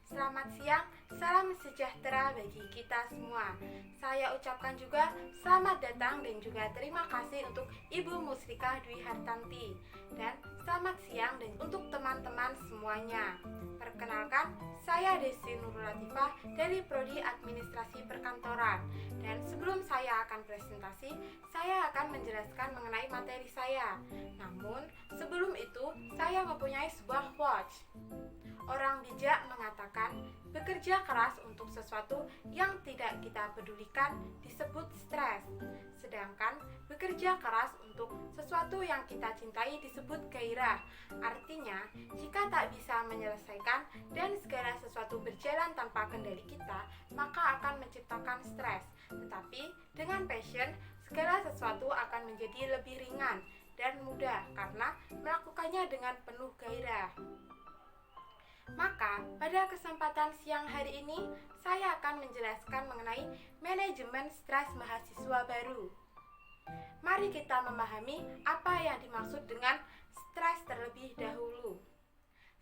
Selamat siang, salam sejahtera bagi kita semua. Saya ucapkan juga selamat datang dan juga terima kasih untuk Ibu Musrika Dwi Hartanti. Dan selamat siang dan untuk teman-teman semuanya. Perkenalkan, saya Desi Nurul Latifah dari Prodi Administrasi Perkantoran. Dan sebelum saya akan presentasi, saya akan menjelaskan mengenai materi saya. Namun, sebelum itu, saya mempunyai sebuah quotes. Orang bijak mengatakan, bekerja keras untuk sesuatu yang tidak kita pedulikan disebut stres. Sedangkan bekerja keras untuk sesuatu yang kita cintai disebut gairah. Artinya, jika tak bisa menyelesaikan dan segala sesuatu berjalan tanpa kendali kita, maka akan menciptakan stres. Tetapi dengan passion, segala sesuatu akan menjadi lebih ringan dan mudah karena melakukannya dengan penuh gairah. Maka, pada kesempatan siang hari ini, saya akan menjelaskan mengenai manajemen stres mahasiswa baru. Mari kita memahami apa yang dimaksud dengan stres terlebih dahulu.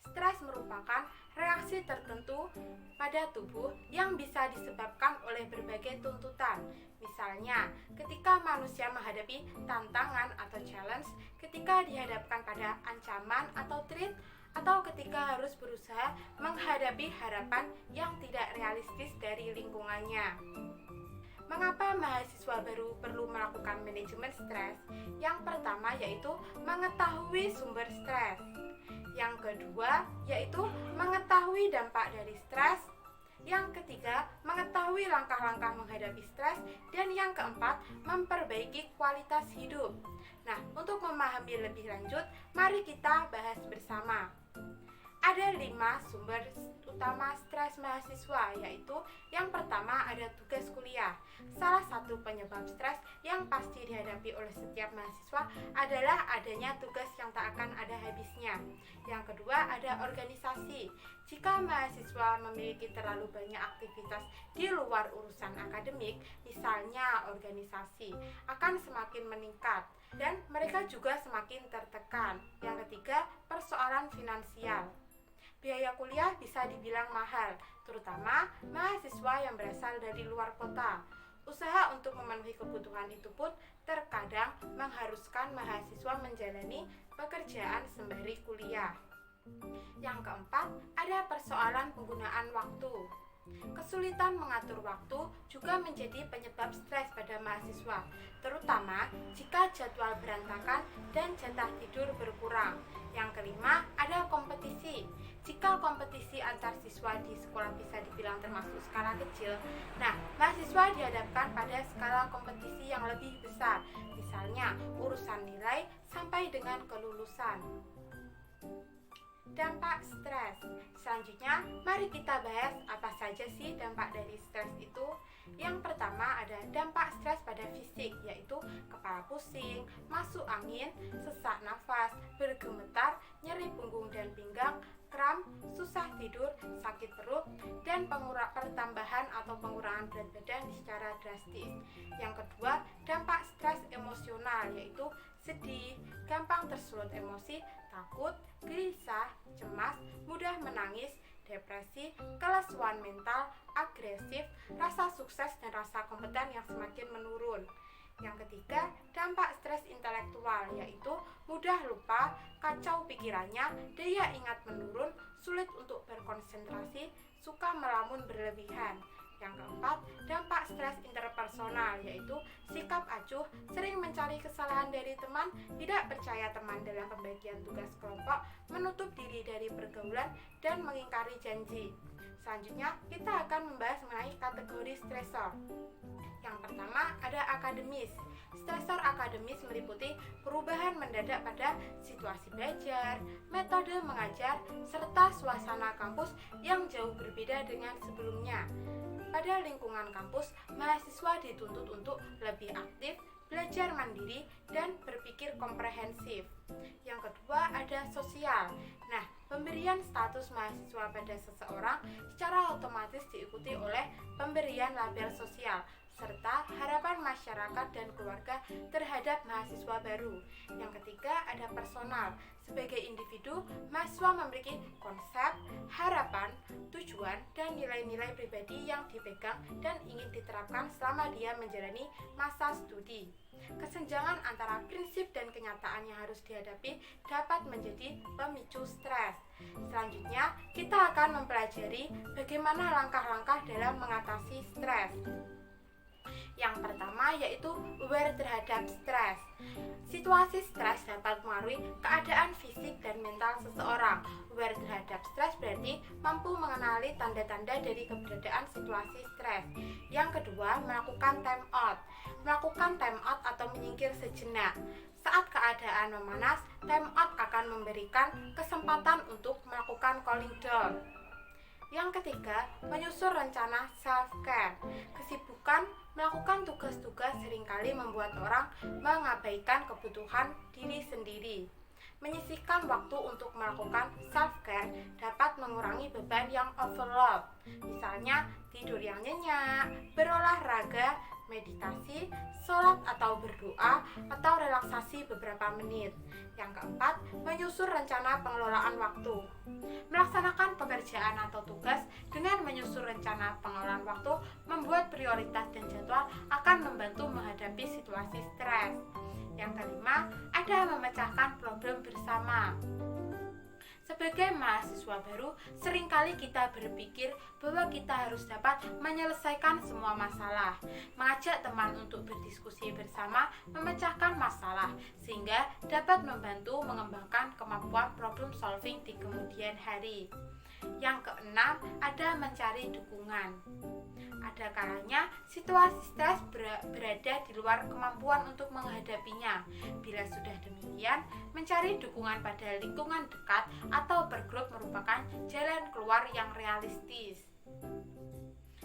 Stres merupakan reaksi tertentu pada tubuh yang bisa disebabkan oleh berbagai tuntutan. Misalnya, ketika manusia menghadapi tantangan atau challenge, ketika dihadapkan pada ancaman atau threat, atau ketika harus berusaha menghadapi harapan yang tidak realistis dari lingkungannya. Mengapa mahasiswa baru perlu melakukan manajemen stres? Yang pertama yaitu mengetahui sumber stres. Yang kedua yaitu mengetahui dampak dari stres. Yang ketiga, mengetahui langkah-langkah menghadapi stres. Dan yang keempat, memperbaiki kualitas hidup. Nah, untuk memahami lebih lanjut, mari kita bahas bersama. Ada 5 sumber utama stres mahasiswa, yaitu yang pertama ada tugas kuliah. Salah satu penyebab stres yang pasti dihadapi oleh setiap mahasiswa adalah adanya tugas yang tak akan ada habisnya. Yang kedua ada organisasi. Jika mahasiswa memiliki terlalu banyak aktivitas di luar urusan akademik, misalnya organisasi, akan semakin meningkat dan mereka juga semakin tertekan. Yang ketiga, persoalan finansial. Biaya kuliah bisa dibilang mahal, terutama mahasiswa yang berasal dari luar kota. Usaha untuk memenuhi kebutuhan itu pun terkadang mengharuskan mahasiswa menjalani pekerjaan sembari kuliah. Yang keempat, ada persoalan penggunaan waktu. Kesulitan mengatur waktu juga menjadi penyebab stres pada mahasiswa, terutama jika jadwal berantakan dan jatah tidur berkurang. Yang kelima, ada kompetisi. Jika kompetisi antar siswa di sekolah bisa dibilang termasuk skala kecil, nah, mahasiswa dihadapkan pada skala kompetisi yang lebih besar, misalnya urusan nilai sampai dengan kelulusan. Dampak stres. Selanjutnya, mari kita bahas apa saja sih dampak dari stres itu. Yang pertama ada dampak stres pada fisik, yaitu kepala pusing, masuk angin, sesak nafas, bergemetar, nyeri punggung dan pinggang, kram, susah tidur, sakit perut, dan pertambahan atau pengurangan berat badan secara drastis. Yang kedua, dampak stres emosional, yaitu sedih, gampang tersulut emosi, takut, gelisah, cemas, mudah menangis, depresi, kelesuan mental, agresif, rasa sukses dan rasa kompeten yang semakin menurun. Yang ketiga, dampak stres intelektual, yaitu mudah lupa, kacau pikirannya, daya ingat menurun, sulit untuk berkonsentrasi, suka melamun berlebihan. Yang keempat, dampak stres interpersonal, yaitu sikap acuh, sering mencari kesalahan dari teman, tidak percaya teman dalam pembagian tugas kelompok, menutup diri dari pergaulan, dan mengingkari janji. Selanjutnya, kita akan membahas mengenai kategori stresor. Yang pertama ada akademis. Stresor akademis meliputi perubahan mendadak pada situasi belajar, metode mengajar, serta suasana kampus yang jauh berbeda dengan sebelumnya. Pada lingkungan kampus, mahasiswa dituntut untuk lebih aktif, belajar mandiri, dan berpikir komprehensif. Yang kedua ada sosial. Nah, pemberian status mahasiswa pada seseorang secara otomatis diikuti oleh pemberian label sosial, serta harapan masyarakat dan keluarga terhadap mahasiswa baru. Yang ketiga ada personal. Sebagai individu, mahasiswa memiliki konsep, harapan, tujuan, nilai-nilai pribadi yang dipegang dan ingin diterapkan selama dia menjalani masa studi. Kesenjangan antara prinsip dan kenyataan yang harus dihadapi dapat menjadi pemicu stres. Selanjutnya, kita akan mempelajari bagaimana langkah-langkah dalam mengatasi stres. Yang pertama yaitu aware terhadap stres. Situasi stres dapat mempengaruhi keadaan fisik dan mental seseorang. Aware terhadap stres berarti mampu mengenali tanda-tanda dari keberadaan situasi stres. Yang kedua, melakukan time out. Melakukan time out atau menyingkir sejenak. Saat keadaan memanas, time out akan memberikan kesempatan untuk melakukan cooling down. Yang ketiga, menyusun rencana self-care. Kesibukan melakukan tugas-tugas seringkali membuat orang mengabaikan kebutuhan diri sendiri. Menyisihkan waktu untuk melakukan self-care dapat mengurangi beban yang overload. Misalnya, tidur yang nyenyak, berolahraga, meditasi, sholat atau berdoa, atau relaksasi beberapa menit. Yang keempat, menyusun rencana pengelolaan waktu. Melaksanakan pekerjaan atau tugas dengan menyusun rencana pengelolaan waktu, membuat prioritas dan jadwal akan membantu menghadapi situasi stres. Yang kelima, ada memecahkan problem bersama. Sebagai mahasiswa baru, seringkali kita berpikir bahwa kita harus dapat menyelesaikan semua masalah. Mengajak teman untuk berdiskusi bersama, memecahkan masalah, sehingga dapat membantu mengembangkan kemampuan problem solving di kemudian hari. Yang keenam, ada mencari dukungan. Ada kalanya situasi stres berada di luar kemampuan untuk menghadapinya. Bila sudah demikian, mencari dukungan pada lingkungan dekat atau bergrup merupakan jalan keluar yang realistis.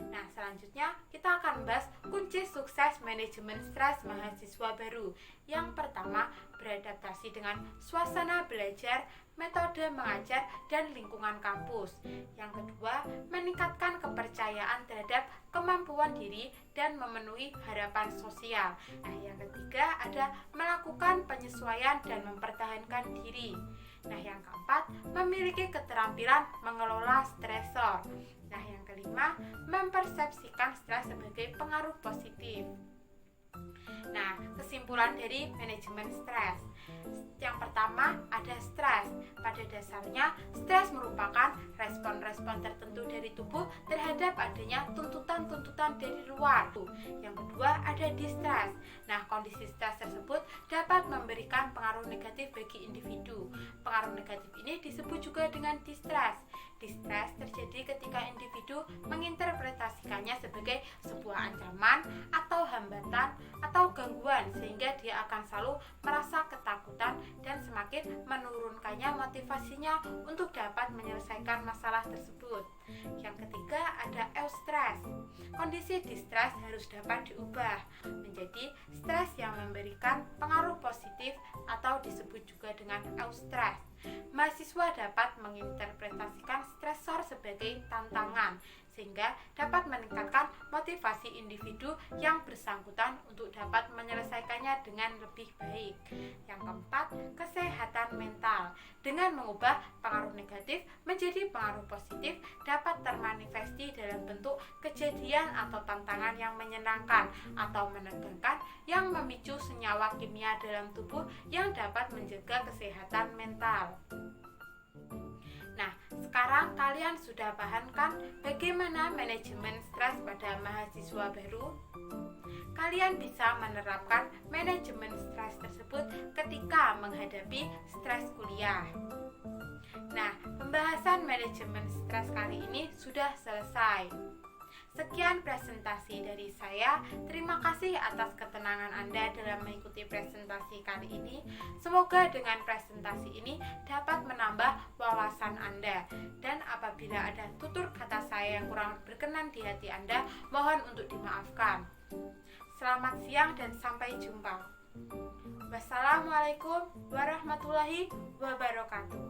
Nah, selanjutnya kita akan membahas kunci sukses manajemen stres mahasiswa baru. Yang pertama, beradaptasi dengan suasana belajar, metode mengajar, dan lingkungan kampus. Yang kedua, meningkatkan kepercayaan terhadap kemampuan diri dan memenuhi harapan sosial. Nah, yang ketiga ada melakukan penyesuaian dan mempertahankan diri. Nah, yang keempat, memiliki keterampilan mengelola stresor. Nah, yang kelima, mempersepsikan stres sebagai pengaruh positif. Nah, kesimpulan dari manajemen stres. Yang pertama, ada stres. Pada dasarnya, stres merupakan respon-respon tertentu dari tubuh terhadap adanya tuntutan-tuntutan dari luar. Yang kedua, ada distress. Nah, kondisi stres tersebut dapat memberikan pengaruh negatif bagi individu. Pengaruh negatif ini disebut juga dengan distress. Distress terjadi ketika individu menginterpretasikannya sebagai sebuah ancaman atau hambatan atau gangguan, sehingga dia akan selalu merasa ketakutan dan semakin menurunkannya motivasinya untuk dapat menyelesaikan masalah tersebut. Yang ketiga ada eustress. Kondisi distress harus dapat diubah menjadi stres yang memberikan pengaruh positif atau disebut juga dengan eustress. Mahasiswa dapat menginterpretasikan stresor sebagai tantangan, sehingga dapat meningkatkan motivasi individu yang bersangkutan untuk dapat menyelesaikannya dengan lebih baik. Yang keempat, kesehatan mental. Dengan mengubah pengaruh negatif menjadi pengaruh positif, dapat termanifesti dalam bentuk kejadian atau tantangan yang menyenangkan atau menegangkan yang memicu senyawa kimia dalam tubuh yang dapat menjaga kesehatan mental. Nah, sekarang kalian sudah paham kan bagaimana manajemen stres pada mahasiswa baru? Kalian bisa menerapkan manajemen stres tersebut ketika menghadapi stres kuliah. Nah, pembahasan manajemen stres kali ini sudah selesai. Sekian presentasi dari saya. Terima kasih atas ketenangan Anda dalam mengikuti presentasi kali ini. Semoga dengan presentasi ini dapat menambah wawasan Anda. Dan apabila ada tutur kata saya yang kurang berkenan di hati Anda, mohon untuk dimaafkan. Selamat siang dan sampai jumpa. Wassalamualaikum warahmatullahi wabarakatuh.